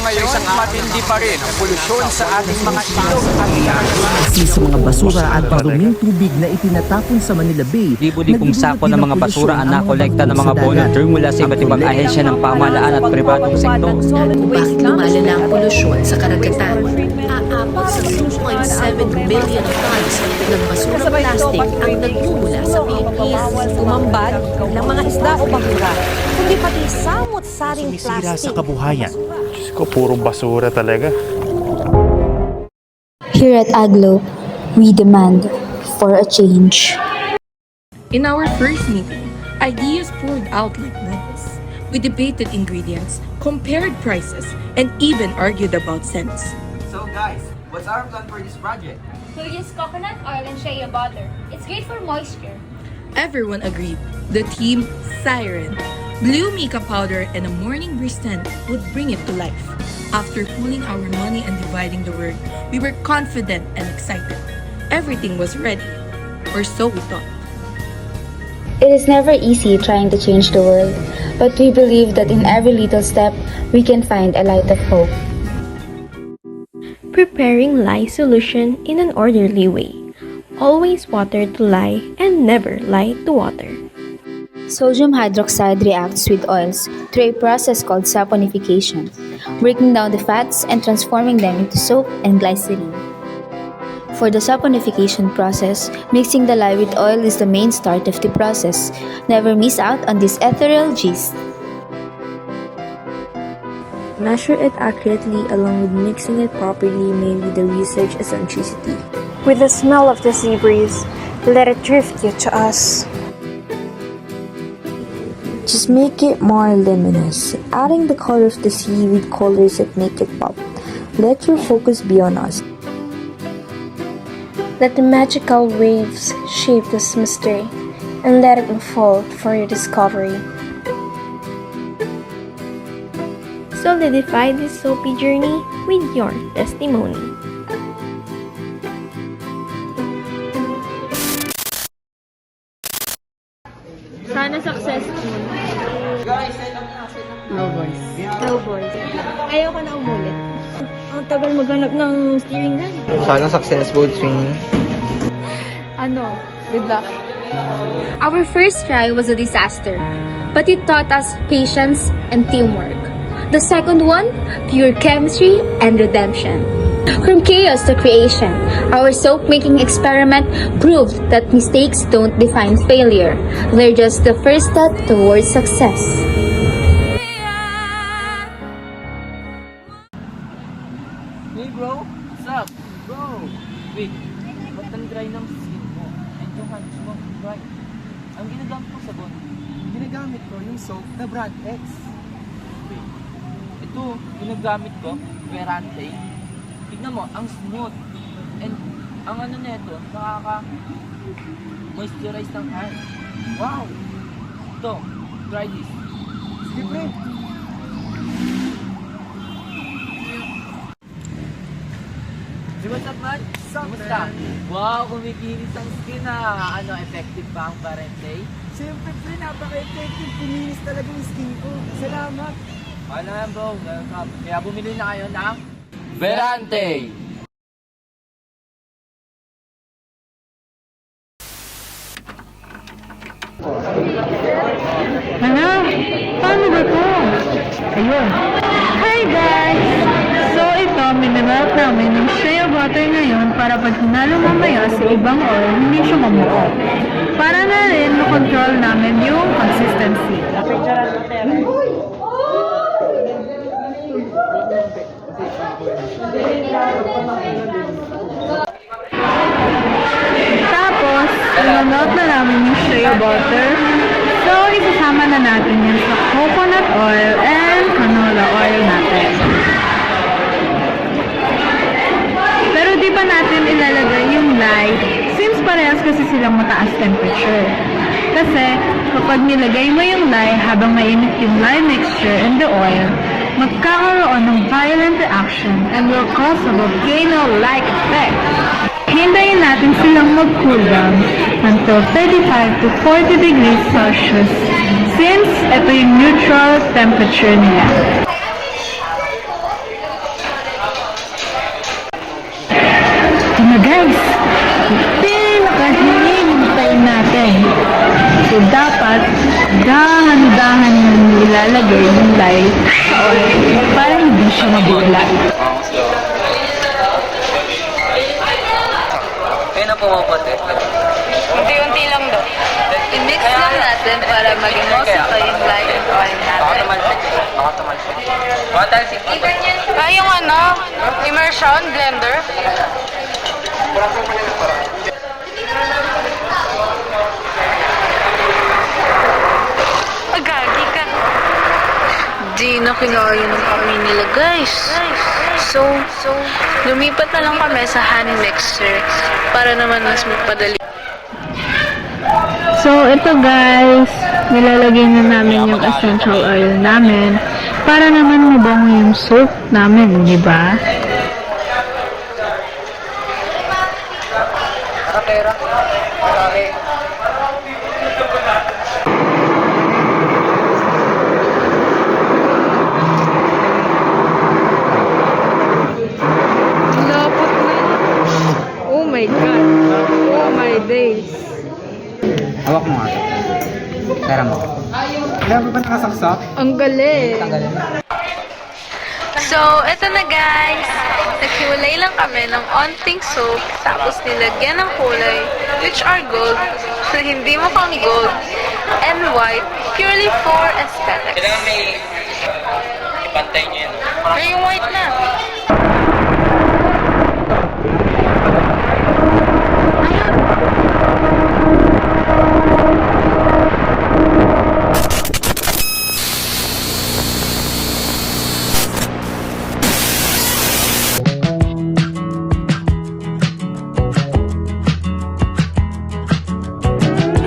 ngayon, matindi pa rin ang polusyon sa ating mga ilog at Kasi sa mga basura at maruming tubig na itinatapon sa Manila Bay, Libo-libong sako ng mga basura ang nakolekta ng mga volunteer mula sa iba't ibang ahensya ng pamahalaan at pribadong sektor. Bakit lumalala ang polusyon sa karagatan? Aabot sa 2.7 billion tons ng basura plastic ang nagmumula sa Pilipinas. Umambad ng mga isda o basura, kundi pati samot-saring Sumisira plastic. sa kabuhayan. Diyos ko, puro basura talaga. Here at Aglo, we demand for a change. In our first meeting, ideas poured out like this. We debated ingredients, compared prices, and even argued about scents. So guys, what's our plan for this project? We'll use coconut oil and shea butter. It's great for moisture. Everyone agreed. The team Siren, blue mica powder, and a morning breeze scent would bring it to life. After pooling our money and dividing the work, we were confident and excited. Everything was ready, or so we thought. It is never easy trying to change the world, but we believe that in every little step, we can find a light of hope. Preparing lye solution in an orderly way. Always water to lye and never lye to water. Sodium hydroxide reacts with oils through a process called saponification, breaking down the fats and transforming them into soap and glycerin. For the saponification process, mixing the lye with oil is the main start of the process. Never miss out on this ethereal gist. Measure it accurately along with mixing it properly may be the research eccentricity. With the smell of the sea breeze, let it drift you to us. Just make it more luminous, adding the color of the sea with colors that make it pop. Let your focus be on us. Let the magical waves shape this mystery and let it unfold for your discovery. Solidify this soapy journey with your testimony. Sana successful. No voice. No boys. Ayaw ko na umulit. Ang tagal maghanap ng steering gun. Sana successful training. Good luck. Our first try was a disaster, but it taught us patience and teamwork. The second one, pure chemistry and redemption. From chaos to creation, our soap-making experiment proved that mistakes don't define failure. They're just the first step towards success. Hey bro, what's up? Bro! Wait, ba't ang dry ng skin mo? And yung hands mo, dry. Ang ginagamit ko sabon. Ginagamit ko yung soap na Brand X. Wait, ito, ginagamit ko, Verante. Tignan mo, ang smooth. And ang ano nito, nakaka-moisturize ng hand. Wow! Ito, try this. Sige pre! Di what's up man? Kumusta? Wow, kumikinis ang skin ha. Ano, effective ba ang Verante? Siyempre pre, napaka-effective. Kuminis talaga yung skin ko. Salamat! Ano yan bro, welcome. Kaya bumili na kayo ng Verante! Ano? Paano ba to? Ayun. Hi guys! So ito, minamelt namin ng shea butter ngayon para pag hinalo mamaya sa ibang oil, hindi siya mamuo. Para na rin makontrol namin yung consistency. Tapos, minamelt na namin yung shea butter. So, isasama na natin yan sa coconut oil and canola oil natin. Pero di pa natin ilalagay yung lye since parehas kasi silang mataas temperature. Kasi kapag nilagay mo yung lye habang mainit yung lye mixture and the oil, magkakaroon ng violent reaction and will cause a volcano-like effect. Hintayin natin silang mag-cool down until 35 to 40 degrees Celsius since ito yung neutral temperature nila. guys, pinakahihintay natin. So, dapat dahan-dahan ilalagay yung lye sa oil para hindi siya mabula. Ayun na pumaputi. Unti-unti lang daw. I-mix lang natin para mag-emulsify yung lye and oil natin. Yung immersion blender. Agagi ka. Di na kinaya ng kami nila, guys. So, lumipat na lang kami sa hand mixer para naman mas magpadali. So, ito guys, nilalagay na namin yung essential oil namin para naman mabango yung soap namin, di ba? Lapot na. Oh my God. Oh my days. Hawak mo nga. Tara mo. Alam mo ba nakasaksak? Ang galing. So, eto na guys. Naghiwalay lang kami ng onting soap, tapos nilagyan ng kulay, which are gold, so hindi mukhang gold, and white, purely for aesthetics. Kailangan may ipantay nyo yun. Ay, yung white na.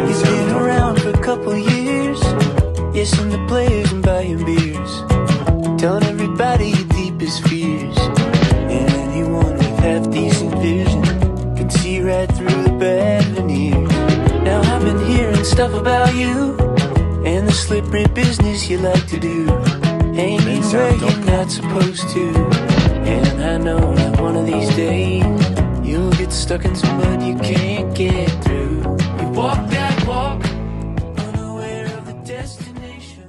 He's been around for a couple years, yes, the players and buying beers, telling everybody your deepest fears. And anyone with half decent vision can see right through the bad veneers. Now I've been hearing stuff about you and the slippery business you like to do, hanging where you're not supposed to. And I know that one of these days you'll get stuck in some mud you can't get through. You walk that walk, unaware of the destination.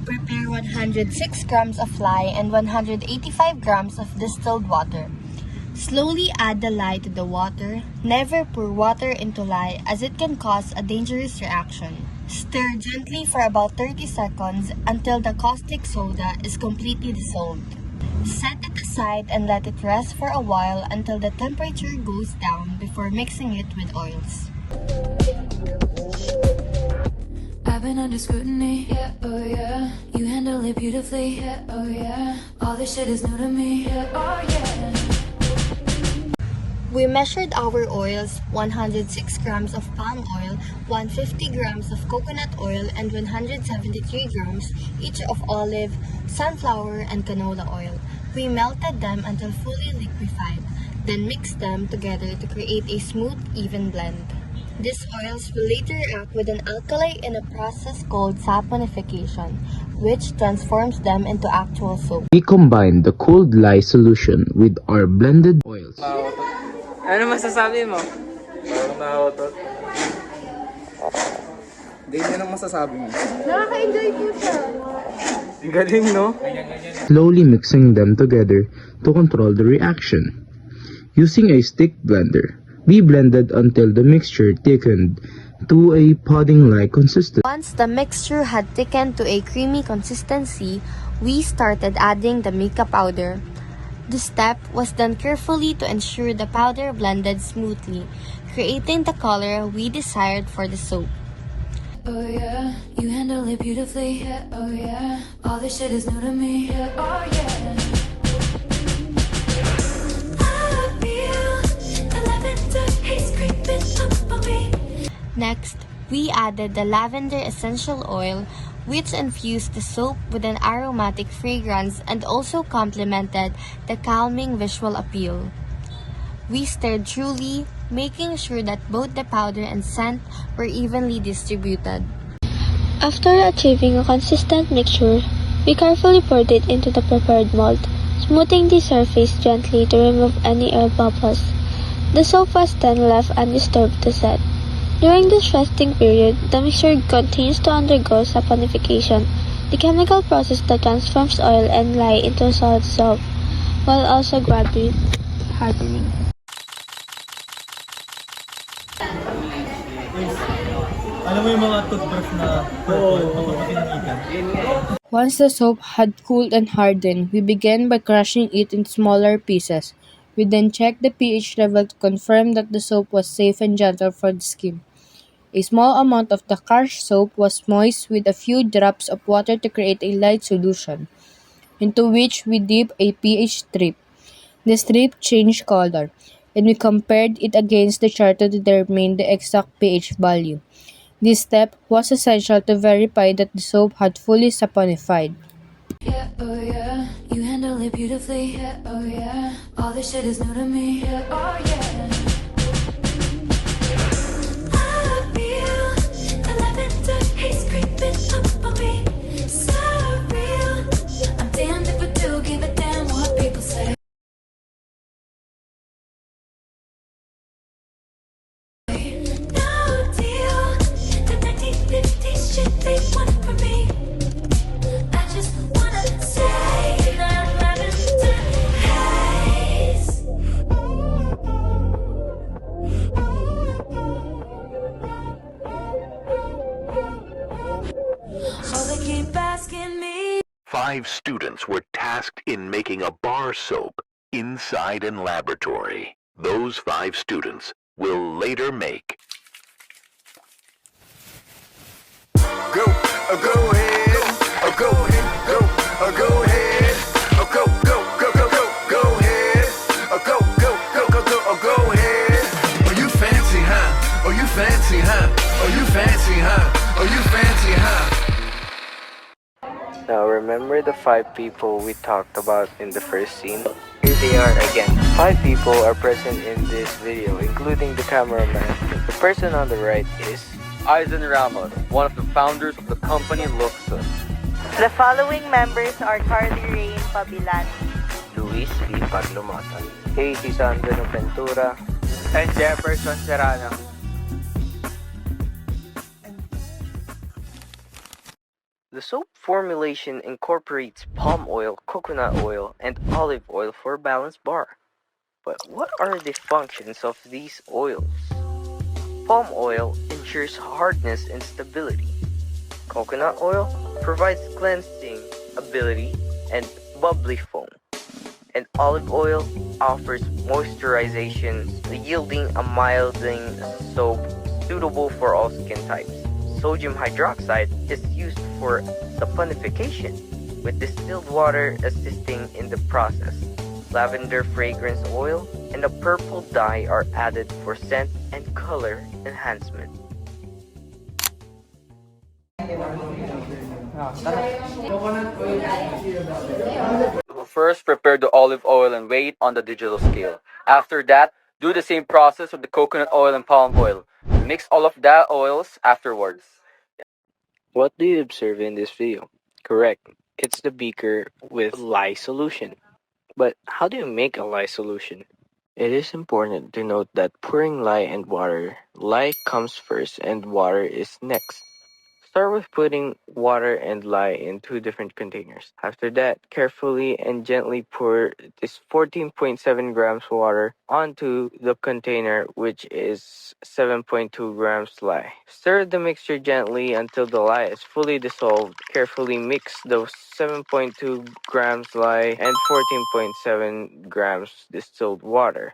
Prepare 106 grams of lye and 185 grams of distilled water. Slowly add the lye to the water. Never pour water into lye as it can cause a dangerous reaction. Stir gently for about 30 seconds until the caustic soda is completely dissolved. Set it aside and let it rest for a while until the temperature goes down before mixing it with oils. I've been under scrutiny, yeah, oh yeah. You handle it beautifully, yeah, oh yeah. All this shit is new to me, yeah, oh yeah. We measured our oils: 106 grams of palm oil, 150 grams of coconut oil, and 173 grams each of olive, sunflower, and canola oil. We melted them until fully liquefied, then mixed them together to create a smooth, even blend. These oils will later act with an alkali in a process called saponification, which transforms them into actual soap. We combine the cold lye solution with our blended oils. Ano masasabi mo? Parang nahotot. Ganyan ang masasabi mo. Nakaka-enjoy ko siya. Galing, no? Slowly mixing them together to control the reaction. Using a stick blender, we blended until the mixture thickened to a pudding-like consistency. Once the mixture had thickened to a creamy consistency, We started adding the mica powder. The step was done carefully to ensure the powder blended smoothly, creating the color we desired for the soap. Oh yeah, you handle it beautifully. Yeah, oh yeah, all this shit is new to me. Yeah, oh yeah. I feel the lavender haze creeping up on me. Next, we added the lavender essential oil, which infused the soap with an aromatic fragrance and also complemented the calming visual appeal. We stirred truly, making sure that both the powder and scent were evenly distributed. After achieving a consistent mixture, we carefully poured it into the prepared mold, smoothing the surface gently to remove any air bubbles. The soap was then left undisturbed to set. During this resting period, the mixture continues to undergo saponification, the chemical process that transforms oil and lye into a solid soap, while also gradually hardening. Alam mo yung mga toothbrush na purple, mapuputi ng ikan? Once the soap had cooled and hardened, we began by crushing it in smaller pieces. We then checked the pH level to confirm that the soap was safe and gentle for the skin. A small amount of the crushed soap was moist with a few drops of water to create a light solution, into which we dipped a pH strip. The strip changed color, and we compared it against the chart to determine the exact pH value. This step was essential to verify that the soap had fully saponified. Yeah, oh yeah, you handle it beautifully. Yeah, oh yeah, all this shit is new to me. Yeah, oh yeah. I feel the lavender haze creeping up on me. So real. I'm damned if I do give a damn what people say. No deal. The 1950s shit they want from me. I just wanna say that lavender haze. Oh, they keep asking me. 5 students were tasked in making a bar soap inside an laboratory. Those 5 students will later make. Go ahead, go ahead, go ahead, go ahead, go ahead. Oh, you fancy, huh? Oh, you fancy, huh? Oh, you fancy, huh? Oh, you fancy, huh? Now remember the 5 people we talked about in the first scene? Here they are again. 5 people are present in this video, including the cameraman. The person on the right is Aizen Ramos, one of the founders of the company Luxus. The following members are Carly Rain Pabilan, Luis V. Paglumatan, Casey Sandro Ventura, and Jefferson Serrano. The soap formulation incorporates palm oil, coconut oil, and olive oil for a balanced bar. But what are the functions of these oils? Palm oil ensures hardness and stability. Coconut oil provides cleansing ability and bubbly foam. And olive oil offers moisturization, yielding a milding soap suitable for all skin types. Sodium hydroxide is used for saponification, with distilled water assisting in the process. Lavender fragrance oil and a purple dye are added for scent and color enhancement. First, prepare the olive oil and weigh it on the digital scale. After that, do the same process with the coconut oil and palm oil. Mix all of the oils afterwards. What do you observe in this video? Correct, it's the beaker with lye solution. But how do you make a lye solution? It is important to note that pouring lye and water, lye comes first and water is next. Start with putting water and lye in 2 different containers. After that, carefully and gently pour this 14.7 grams water onto the container, which is 7.2 grams lye. Stir the mixture gently until the lye is fully dissolved. Carefully mix those 7.2 grams lye and 14.7 grams distilled water.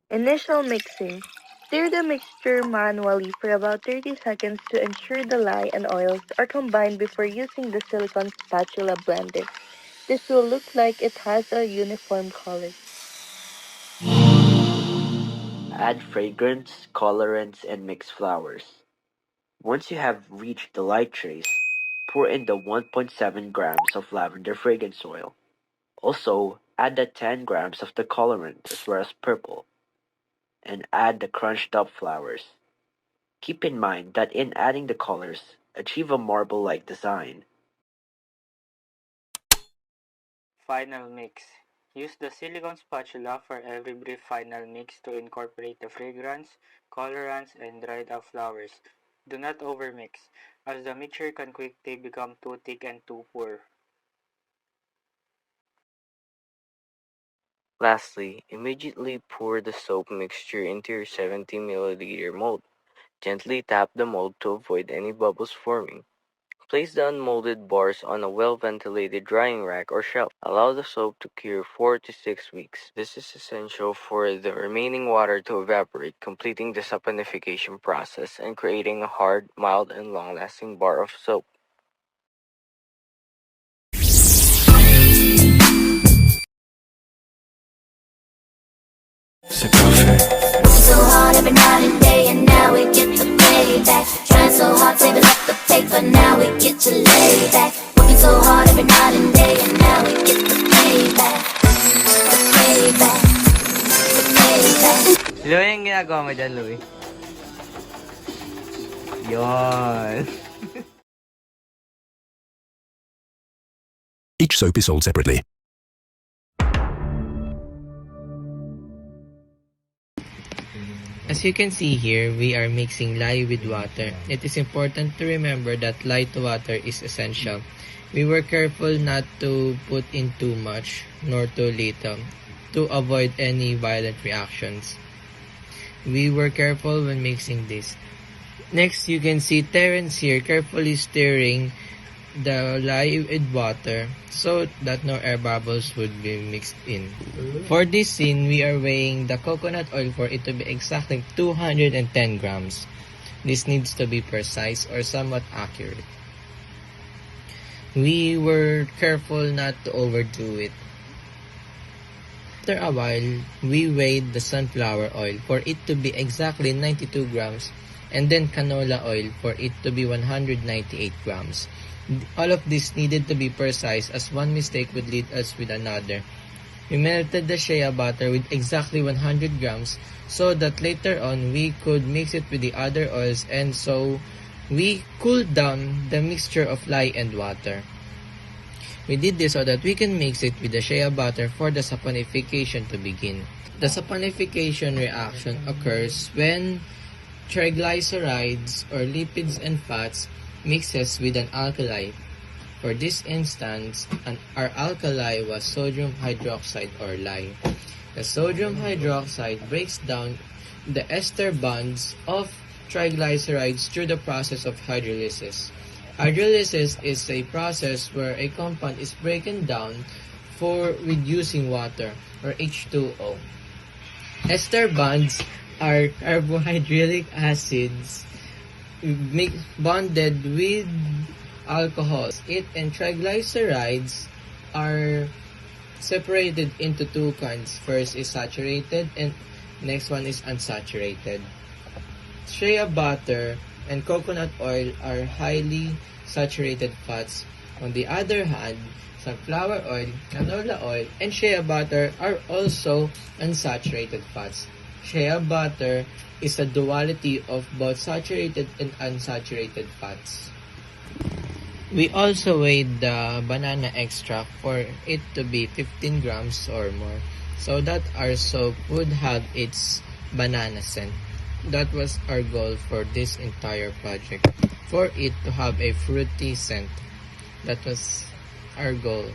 Initial mixing. Stir the mixture manually for about 30 seconds to ensure the lye and oils are combined before using the silicone spatula blender. This will look like it has a uniform color. Add fragrance, colorants, and mix flowers. Once you have reached the light trace, pour in the 1.7 grams of lavender fragrance oil. Also, add the 10 grams of the colorant as well as purple, and add the crunched up flowers. Keep in mind that in adding the colors, achieve a marble-like design. Final mix. Use the silicone spatula for every brief final mix to incorporate the fragrance, colorants, and dried up flowers. Do not overmix, as the mixture can quickly become too thick and too poor. Lastly, immediately pour the soap mixture into your 70 milliliter mold. Gently tap the mold to avoid any bubbles forming. Place the unmolded bars on a well-ventilated drying rack or shelf. Allow the soap to cure 4 to 6 weeks. This is essential for the remaining water to evaporate, completing the saponification process and creating a hard, mild, and long-lasting bar of soap. So hard every night and day, and now we get the payback. Trying so hard, saving up the paper, now we get to lay back. Working so hard every night and day, and now we get the payback. The payback. The payback. Louie, yung ginagawa mo dyan, Louie? Yon. Each soap is sold separately. As you can see here, we are mixing lye with water. It is important to remember that lye to water is essential. We were careful not to put in too much nor too little to avoid any violent reactions. We were careful when mixing this. Next, you can see Terence here carefully stirring the lye with water so that no air bubbles would be mixed in. For this scene, we are weighing the coconut oil for it to be exactly 210 grams. This needs to be precise or somewhat accurate. We were careful not to overdo it. After a while, we weighed the sunflower oil for it to be exactly 92 grams and then canola oil for it to be 198 grams. All of this needed to be precise as one mistake would lead us with another. We melted the shea butter with exactly 100 grams so that later on we could mix it with the other oils, and so we cooled down the mixture of lye and water. We did this so that we can mix it with the shea butter for the saponification to begin. The saponification reaction occurs when triglycerides or lipids and fats mixes with an alkali. For this instance, our alkali was sodium hydroxide or lye. The sodium hydroxide breaks down the ester bonds of triglycerides through the process of hydrolysis. Hydrolysis is a process where a compound is broken down for reducing water or H2O. Ester bonds are carbohydrate acids bonded with alcohols. It and triglycerides are separated into two kinds. First is saturated and next one is unsaturated. Shea butter and coconut oil are highly saturated fats. On the other hand, sunflower oil, canola oil, and shea butter are also unsaturated fats. Shea butter is a duality of both saturated and unsaturated fats. We also weighed the banana extract for it to be 15 grams or more so that our soap would have its banana scent. that was our goal for this entire project, for it to have a fruity scent. That was our goal.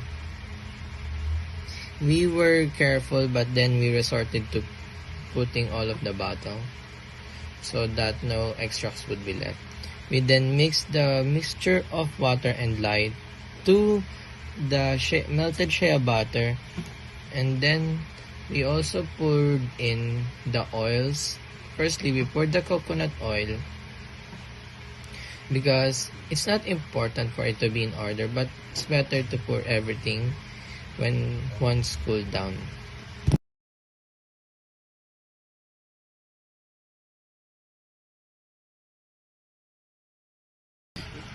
We were careful, but then we resorted to putting all of the bottle so that no extracts would be left. We then mixed the mixture of water and lye to the melted shea butter, and then we also poured in the oils. Firstly, we poured the coconut oil because it's not important for it to be in order, but it's better to pour everything when once cooled down.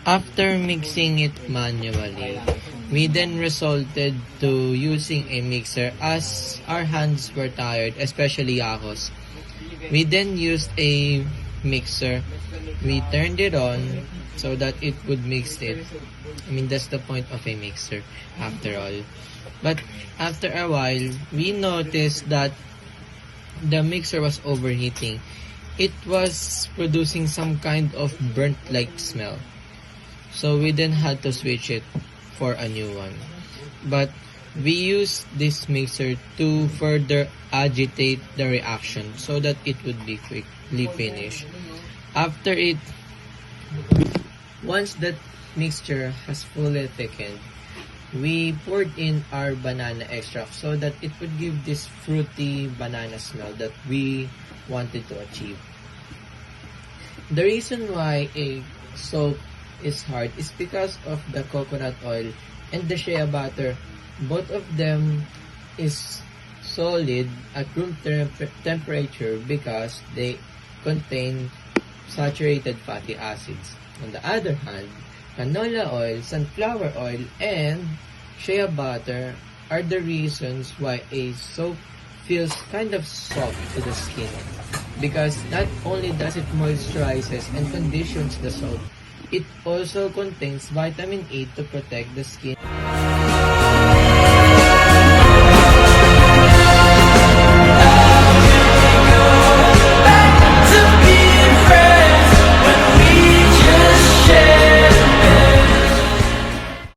After mixing it manually, we then resorted to using a mixer as our hands were tired, especially Yako's. We then used a mixer. We turned it on so that it would mix it. I mean, that's the point of a mixer after all. But after a while, we noticed that the mixer was overheating. It was producing some kind of burnt-like smell. So we then had to switch it for a new one. But we used this mixer to further agitate the reaction so that it would be quickly finished. After it, once that mixture has fully thickened, we poured in our banana extract so that it would give this fruity banana smell that we wanted to achieve. The reason why a soap is hard is because of the coconut oil and the shea butter. Both of them is solid at room temperature because they contain saturated fatty acids. On the other hand, canola oil, sunflower oil, and shea butter are the reasons why a soap feels kind of soft to the skin, because not only does it moisturizes and conditions the soap, it also contains vitamin A to protect the skin.